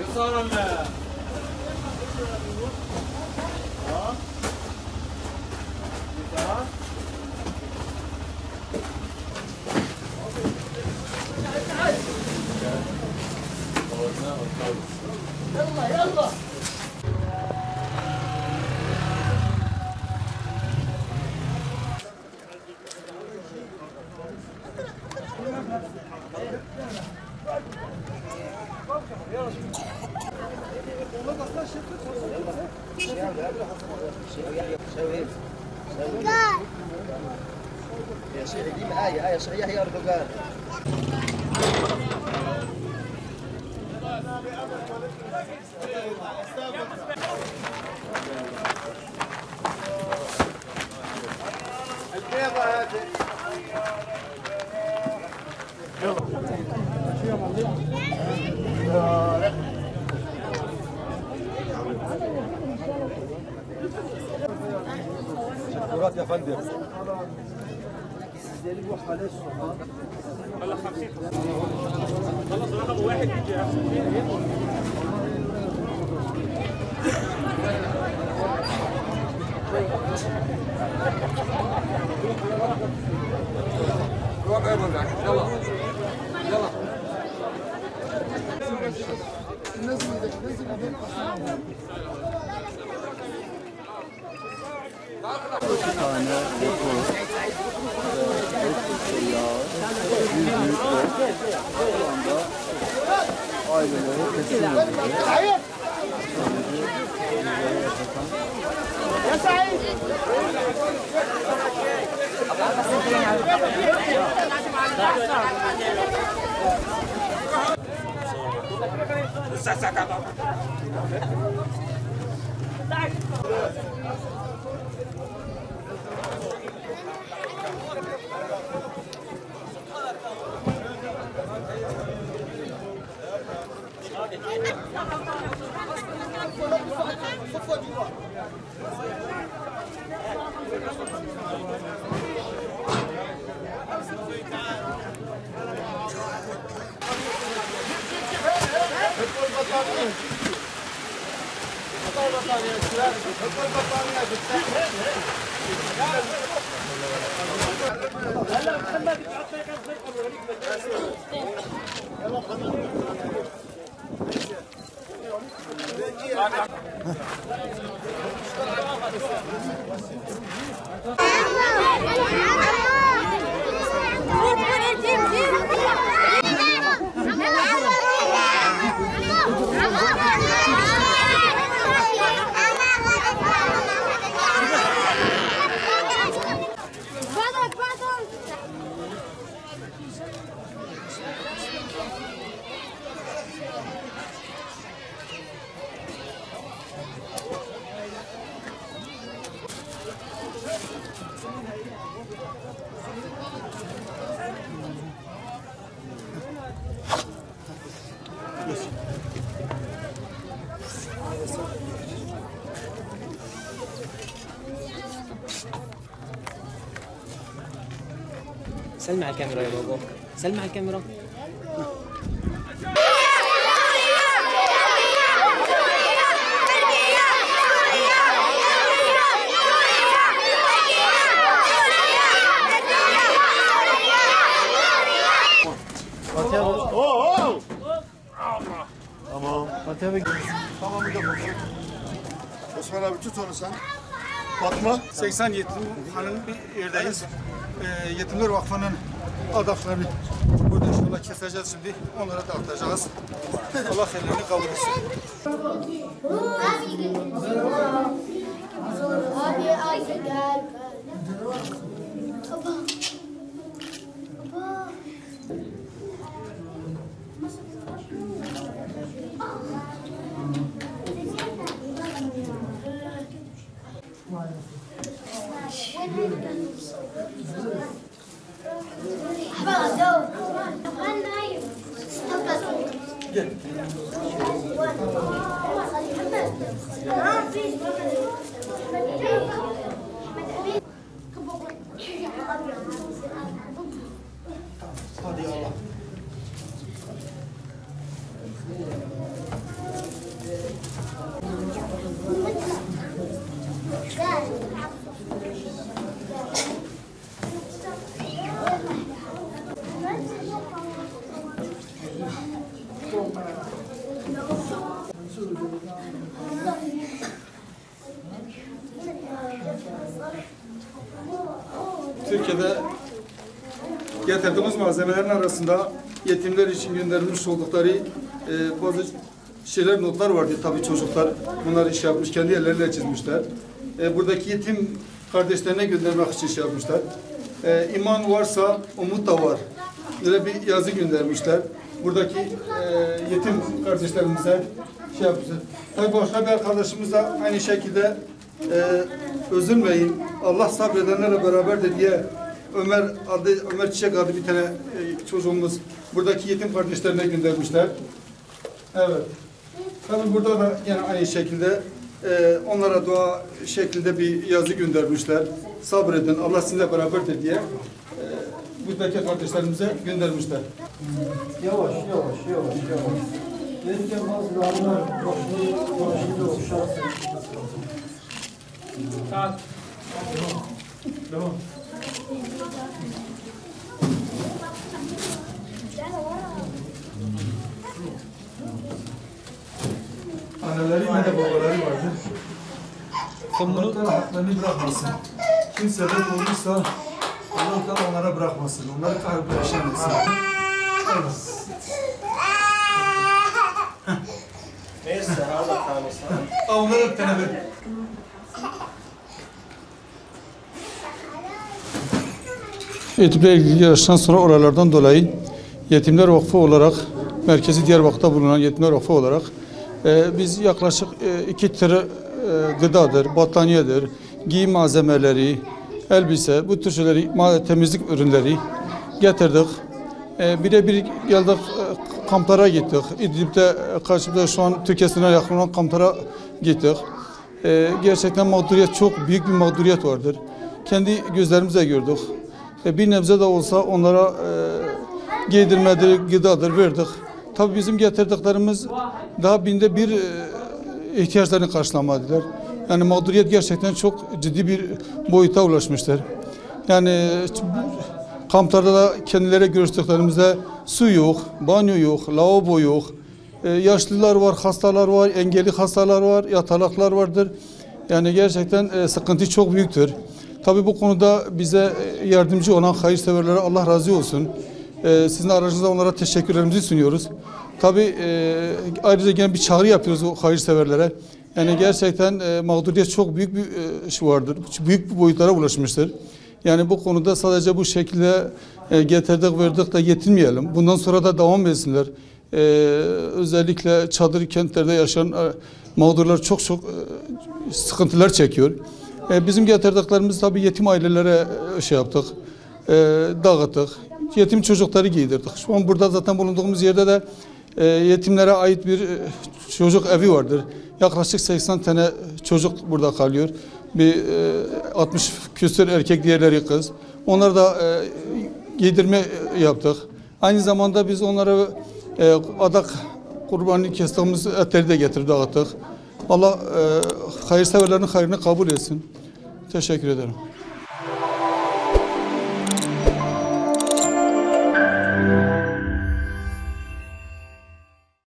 يسار الله. يلا يلا. يا شيخ دي آية شرعية هي أردوغان. البيضة هذه. شكرات يا فندم. خلص 50 خلص رقم واحد يجي روح يلا يلا يلا يا سعيد. سلم على الكاميرا يا بابا، سلم على الكاميرا. Tamam. Tamam bir de bakalım. Osman abi tut onu sen. Fatma. 80 yetimhanenin bir yerdeyiz. Yetimler Vakfı'nın adaklarını burada inşallah keseceğiz şimdi. Onlara dağıtacağız. Allah hayırlarını kabul etsin. Hadi Allah. Türkiye'de getirdiğimiz malzemelerin arasında yetimler için gönderilmiş oldukları bazı şeyler, notlar vardı. Tabii çocuklar bunları iş yapmış, kendi elleriyle çizmişler. Buradaki yetim kardeşlerine göndermek için şey yapmışlar. İman varsa umut da var. Böyle bir yazı göndermişler. Buradaki yetim kardeşlerimize şey yapmışlar. Tabii başka bir arkadaşımız da aynı şekilde üzülmeyin, Allah sabredenlerle beraberdir diye Ömer Çiçek adlı bir tane çocuğumuz buradaki yetim kardeşlerine göndermişler. Evet. Tabii burada da yine aynı şekilde onlara dua şeklinde bir yazı göndermişler. Sabredin, Allah sizinle beraberdir diye buradaki kardeşlerimize göndermişler. Yavaş. Verirken bazı dağlar başını okşarsın. Devam. Anneleri ve de babaları vardır. Allah haklarını bırakmasın. Kim sebep olmuşsa Allah da onlara bırakmasın. Onları perişan etsin. Neyse, Allah kahretsin. Onlara bir tane ver. Eğitimle ilgili yarıştan sonra oralardan dolayı Yetimler Vakfı olarak, merkezi Diyarbakır'da bulunan Yetimler Vakfı olarak biz yaklaşık 2 tır gıdadır, battaniyedir, giyim malzemeleri, elbise, bu tür şeyleri, temizlik ürünleri getirdik. Birebir geldik, kamplara gittik. İdlib'de karşımızda şu an Türkiye sınırına yakın olan kamplara gittik. Gerçekten mağduriyet, çok büyük bir mağduriyet vardır. Kendi gözlerimizle gördük. Bir nebze de olsa onlara giydirmedir, gıdadır verdik. Tabii bizim getirdiklerimiz daha binde bir ihtiyaçlarını karşılamadılar. Yani mağduriyet gerçekten çok ciddi bir boyuta ulaşmıştır. Yani kamplarda da kendileri görüştüklerimizde su yok, banyo yok, lavabo yok. Yaşlılar var, hastalar var, engelli hastalar var, yatalaklar vardır. Yani gerçekten sıkıntı çok büyüktür. Tabii bu konuda bize yardımcı olan hayırseverlere Allah razı olsun. Sizin aracınızda onlara teşekkürlerimizi sunuyoruz. Tabii ayrıca gene bir çağrı yapıyoruz o hayırseverlere. Yani gerçekten mağduriyet çok büyük bir şey vardır. Büyük bir boyutlara ulaşmıştır. Yani bu konuda sadece bu şekilde getirdik, verdik de yetinmeyelim. Bundan sonra da devam etsinler. Özellikle çadır kentlerde yaşayan mağdurlar çok sıkıntılar çekiyor. Bizim getirdiklerimiz tabii yetim ailelere şey yaptık, dağıttık. Yetim çocukları giydirdik. Şu an burada zaten bulunduğumuz yerde de yetimlere ait bir çocuk evi vardır. Yaklaşık 80 tane çocuk burada kalıyor. Bir 60 küsur erkek, diğerleri kız. Onlara da giydirme yaptık. Aynı zamanda biz onlara adak kurbanı kestiğimiz etleri de getirip dağıttık. Allah hayırseverlerin hayrını kabul etsin. Teşekkür ederim.